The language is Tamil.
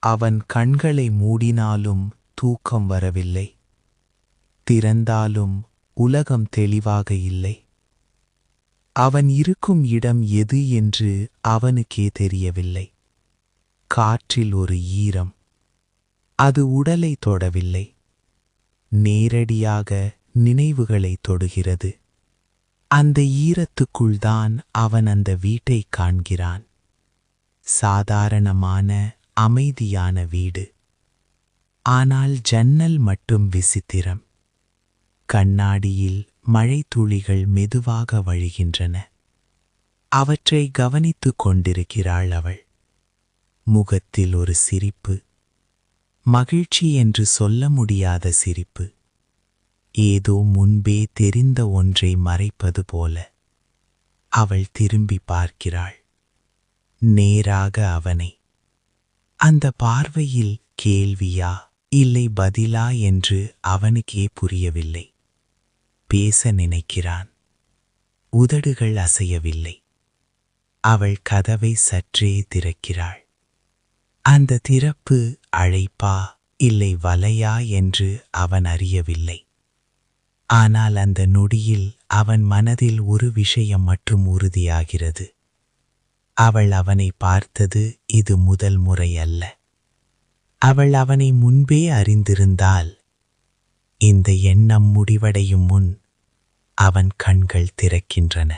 அவன் கண்களை மூடினாலும் தூக்கம் வரவில்லை. திறந்தாலும் உலகம் தெளிவாக இல்லை. அவன் இருக்கும் இடம் எது என்று அவனுக்கே தெரியவில்லை. காற்றில் ஒரு ஈரம். அது உடலை தொடவில்லை. நேரடியாக நினைவுகளை தொடுகிறது. அந்த ஈரத்துக்குள்தான் அவன் அந்த வீட்டை காண்கிறான். சாதாரணமான அமைதியான வீடு. ஆனால் ஜன்னல் மட்டும் விசித்திரம். கண்ணாடியில் மழைத்துளிகள் மெதுவாக வழிகின்றன. அவற்றை கவனித்துக் கொண்டிருக்கிறாள் அவள். முகத்தில் ஒரு சிரிப்பு. மகிழ்ச்சி என்று சொல்ல முடியாத சிரிப்பு. ஏதோ முன்பே தெரிந்த ஒன்றை மறைப்பது போல. அவள் திரும்பி பார்க்கிறாள். நேராக அவனை. அந்த பார்வையில் கேள்வியா இல்லை பதிலா என்று அவனுக்கே புரியவில்லை. பேச நினைக்கிறான். உதடுகள் அசையவில்லை. அவள் கதவை சற்றே திறக்கிறாள். அந்த திறப்பு அழைப்பா இல்லை வலையா என்று அவன் அறியவில்லை. ஆனால் அந்த நொடியில் அவன் மனதில் ஒரு விஷயம் மட்டும் உறுதியாகிறது. அவள் அவனை பார்த்தது இது முதல் முறை அல்ல. அவள் அவனை முன்பே அறிந்திருந்தால். இந்த எண்ணம் முடிவடையும் முன் அவன் கண்கள் திறக்கின்றன.